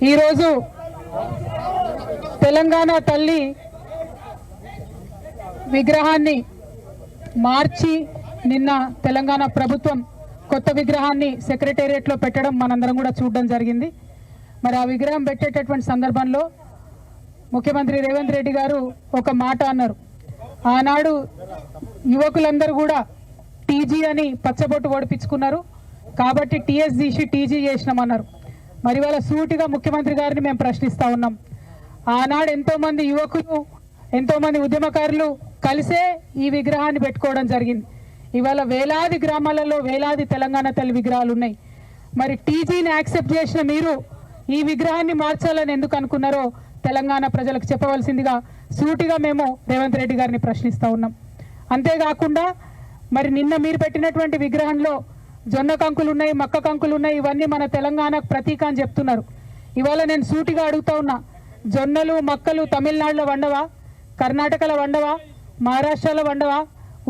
ఈరోజు తెలంగాణ తల్లి విగ్రహాన్ని మార్చి నిన్న తెలంగాణ ప్రభుత్వం కొత్త విగ్రహాన్ని సెక్రటేరియట్లో పెట్టడం మనందరం కూడా చూడడం జరిగింది. మరి ఆ విగ్రహం పెట్టేటటువంటి సందర్భంలో ముఖ్యమంత్రి రేవంత్ రెడ్డి గారు ఒక మాట అన్నారు. ఆనాడు యువకులందరూ కూడా టీజీ అని పచ్చబొట్టు ఓడిపించుకున్నారు కాబట్టి టీఎస్ తీసి టీజీ చేసినామన్నారు. మరి వాళ్ళ సూటిగా ముఖ్యమంత్రి గారిని మేము ప్రశ్నిస్తూ ఉన్నాం. ఆనాడు ఎంతోమంది యువకులు ఎంతోమంది ఉద్యమకారులు కలిసే ఈ విగ్రహాన్ని పెట్టుకోవడం జరిగింది. ఇవాళ వేలాది గ్రామాలలో వేలాది తెలంగాణ తల్లి విగ్రహాలు ఉన్నాయి. మరి టీజీని యాక్సెప్ట్ చేసిన మీరు ఈ విగ్రహాన్ని మార్చాలని ఎందుకు అనుకున్నారో తెలంగాణ ప్రజలకు చెప్పవలసిందిగా సూటిగా మేము రేవంత్ రెడ్డి గారిని ప్రశ్నిస్తూ ఉన్నాం. అంతేకాకుండా మరి నిన్న మీరు పెట్టినటువంటి విగ్రహంలో జొన్న కంకులు ఉన్నాయి, మక్క కంకులు ఉన్నాయి, ఇవన్నీ మన తెలంగాణకు ప్రతీక అని చెప్తున్నారు. ఇవాళ నేను సూటిగా అడుగుతా ఉన్నా, జొన్నలు మక్కలు తమిళనాడులో వండవా, కర్ణాటకలో వండవా, మహారాష్ట్రలో వండవా,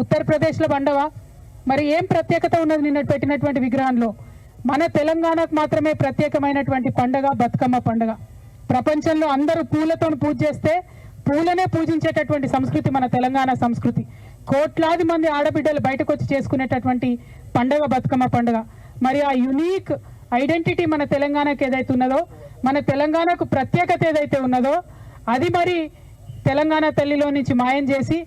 ఉత్తరప్రదేశ్లో వండవా? మరి ఏం ప్రత్యేకత ఉన్నది నిన్న పెట్టినటువంటి విగ్రహంలో? మన తెలంగాణకు మాత్రమే ప్రత్యేకమైనటువంటి పండగ బతుకమ్మ పండగ. ప్రపంచంలో అందరూ పూలతో పూజ చేస్తే పూలనే పూజించేటటువంటి సంస్కృతి మన తెలంగాణ సంస్కృతి. కోట్లాది మంది ఆడబిడ్డలు బయటకు వచ్చి చేసుకునేటటువంటి పండగ బతుకమ్మ పండుగ. మరి ఆ యునీక్ ఐడెంటిటీ మన తెలంగాణకు ఏదైతే ఉన్నదో, మన తెలంగాణకు ప్రత్యేకత ఏదైతే ఉన్నదో అది మరి తెలంగాణ తల్లిలో నుంచి మాయం చేసి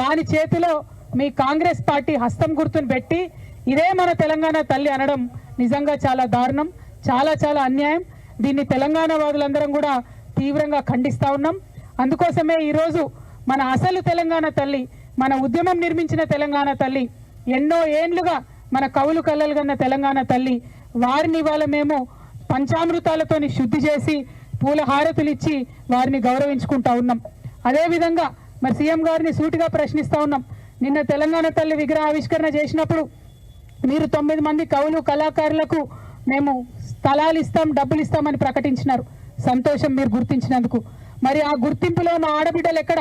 దాని చేతిలో మీ కాంగ్రెస్ పార్టీ హస్తం గుర్తును పెట్టి ఇదే మన తెలంగాణ తల్లి అనడం నిజంగా చాలా దారుణం, చాలా చాలా అన్యాయం. దీన్ని తెలంగాణ వాదులందరం కూడా తీవ్రంగా ఖండిస్తూ ఉన్నాం. అందుకోసమే ఈరోజు మన అసలు తెలంగాణ తల్లి, మన ఉద్యమం నిర్మించిన తెలంగాణ తల్లి, ఎన్నో ఏండ్లుగా మన కవులు కళ్ళలుగన్న తెలంగాణ తల్లి, వారిని ఇవాళ మేము పంచామృతాలతోని శుద్ధి చేసి పూల హారతులు ఇచ్చి వారిని గౌరవించుకుంటా ఉన్నాం. అదేవిధంగా మరి సీఎం గారిని సూటిగా ప్రశ్నిస్తూ ఉన్నాం. నిన్న తెలంగాణ తల్లి విగ్రహ ఆవిష్కరణ చేసినప్పుడు మీరు 9 మంది కవులు కళాకారులకు మేము స్థలాలు ఇస్తాం, డబ్బులు ఇస్తామని ప్రకటించినారు. సంతోషం మీరు గుర్తించినందుకు. మరి ఆ గుర్తింపులో మా ఆడబిడ్డలు ఎక్కడ?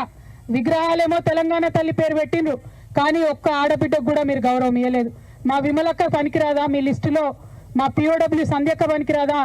విగ్రహాలేమో తెలంగాణ తల్లి పేరు పెట్టిండ్రు, కానీ ఒక్క ఆడబిడ్డకు కూడా మీరు గౌరవం ఇవ్వలేదు. మా విమలక్క పనికిరాదా మీ లిస్టులో? మా పిఓడబ్ల్యూ సంధ్యక్క పనికిరాదా?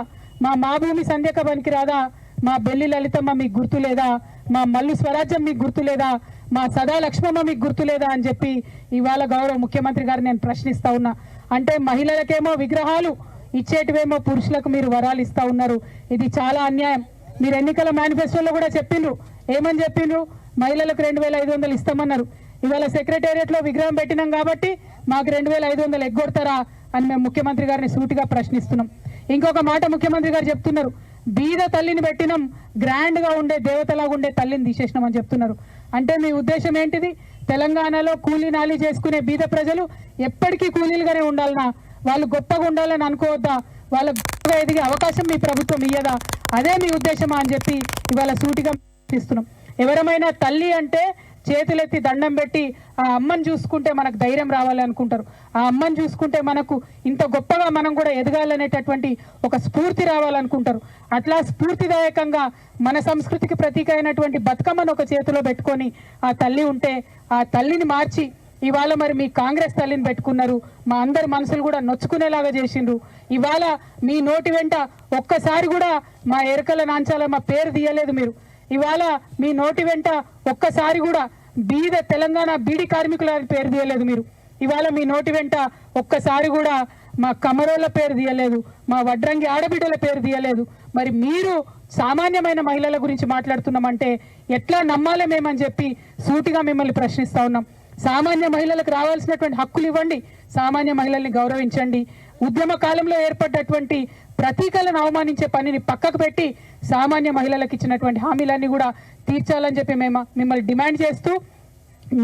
మా భూమి సంధ్యక్క పనికిరాదా? మా బెల్లి లలితమ్మ మీకు గుర్తు లేదా? మా మల్లు స్వరాజ్యం మీకు గుర్తు లేదా? మా సదా లక్ష్మమ్మ మీకు గుర్తు లేదా అని చెప్పి ఇవాళ గౌరవ ముఖ్యమంత్రి గారు నేను ప్రశ్నిస్తా ఉన్నా. అంటే మహిళలకేమో విగ్రహాలు ఇచ్చేటివేమో పురుషులకు మీరు వరాలు ఇస్తా ఉన్నారు. ఇది చాలా అన్యాయం. మీరు ఎన్నికల మేనిఫెస్టోలో కూడా చెప్పిండ్రు. ఏమని చెప్పిండ్రు? మహిళలకు 2500 ఇస్తామన్నారు. ఇవాళ సెక్రటేరియట్లో విగ్రహం పెట్టినాం కాబట్టి మాకు 2500 ఎగ్గొడతారా అని మేము ముఖ్యమంత్రి గారిని సూటిగా ప్రశ్నిస్తున్నాం. ఇంకొక మాట ముఖ్యమంత్రి గారు చెప్తున్నారు, బీద తల్లిని పెట్టినాం, గ్రాండ్గా ఉండే దేవతలాగా ఉండే తల్లిని తీసేసినామని చెప్తున్నారు. అంటే మీ ఉద్దేశం ఏంటిది? తెలంగాణలో కూలీ నాలి చేసుకునే బీద ప్రజలు ఎప్పటికీ కూలీలుగానే ఉండాలనా? వాళ్ళు గొప్పగా ఉండాలని అనుకోవద్దా? వాళ్ళ గొప్పగా ఎదిగే అవకాశం మీ ప్రభుత్వం ఇయ్యదా? అదే మీ ఉద్దేశమా అని చెప్పి ఇవాళ సూటిగా ఇస్తున్నాం. ఎవరమైనా తల్లి అంటే చేతులెత్తి దండం పెట్టి ఆ అమ్మని చూసుకుంటే మనకు ధైర్యం రావాలి అనుకుంటారు. ఆ అమ్మని చూసుకుంటే మనకు ఇంత గొప్పగా మనం కూడా ఎదగాలనేటటువంటి ఒక స్ఫూర్తి రావాలనుకుంటారు. అట్లా స్ఫూర్తిదాయకంగా మన సంస్కృతికి ప్రతీక అయినటువంటి బతుకమ్మను ఒక చేతిలో పెట్టుకొని ఆ తల్లి ఉంటే ఆ తల్లిని మార్చి ఇవాళ మరి మీ కాంగ్రెస్ తల్లిని పెట్టుకున్నారు. మా అందరి మనసులు కూడా నొచ్చుకునేలాగా చేసిండ్రు. ఇవాళ మీ నోటి వెంట ఒక్కసారి కూడా మా ఎరకల నాంచాల మా పేరు తీయలేదు మీరు. ఇవాళ మీ నోటి వెంట ఒక్కసారి కూడా బీద తెలంగాణ బీడి కార్మికుల పేరు తీయలేదు మీరు. ఇవాళ మీ నోటి వెంట ఒక్కసారి కూడా మా కమరోళ్ళ పేరు తీయలేదు, మా వడ్రంగి ఆడబిడ్డల పేరు తీయలేదు. మరి మీరు సామాన్యమైన మహిళల గురించి మాట్లాడుతున్నామంటే ఎట్లా నమ్మాలి మేమని చెప్పి సూటిగా మిమ్మల్ని ప్రశ్నిస్తా ఉన్నాం. సామాన్య మహిళలకు రావాల్సినటువంటి హక్కులు ఇవ్వండి, సామాన్య మహిళల్ని గౌరవించండి. ఉద్యమ కాలంలో ఏర్పడ్డటువంటి ప్రతీకలను అవమానించే పనిని పక్కకు పెట్టి సామాన్య మహిళలకు ఇచ్చినటువంటి హామీలన్నీ కూడా తీర్చాలని చెప్పి మేము మిమ్మల్ని డిమాండ్ చేస్తూ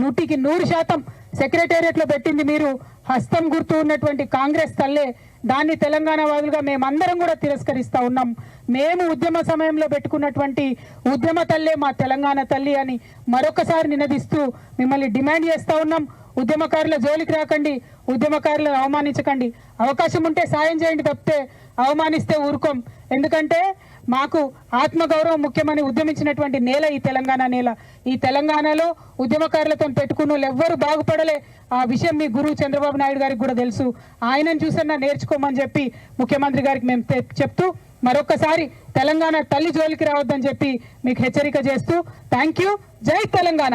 100% సెక్రటేరియట్లో పెట్టింది మీరు హస్తం గుర్తు ఉన్నటువంటి కాంగ్రెస్ తల్లే. దాన్ని తెలంగాణ వాదులుగా మేమందరం కూడా తిరస్కరిస్తూ ఉన్నాం. మేము ఉద్యమ సమయంలో పెట్టుకున్నటువంటి ఉద్యమ తల్లే మా తెలంగాణ తల్లి అని మరొకసారి నినదిస్తూ మిమ్మల్ని డిమాండ్ చేస్తూ ఉన్నాం. ఉద్యమకారుల జోలికి రాకండి, ఉద్యమకారులను అవమానించకండి. అవకాశం ఉంటే సాయం చేయండి తప్పితే అవమానిస్తే ఊరుకోం. ఎందుకంటే మాకు ఆత్మగౌరవం ముఖ్యమని ఉద్యమించినటువంటి నేల ఈ తెలంగాణ నేల. ఈ తెలంగాణలో ఉద్యమకారులతో పెట్టుకున్న వాళ్ళు ఎవ్వరు బాగుపడలే. ఆ విషయం మీ గురువు చంద్రబాబు నాయుడు గారికి కూడా తెలుసు. ఆయనను చూసన్నా నేర్చుకోమని చెప్పి ముఖ్యమంత్రి గారికి మేము చెప్తూ మరొక్కసారి తెలంగాణ తల్లి జోలికి రావద్దని చెప్పి మీకు హెచ్చరిక చేస్తూ థ్యాంక్ యూ. జై తెలంగాణ.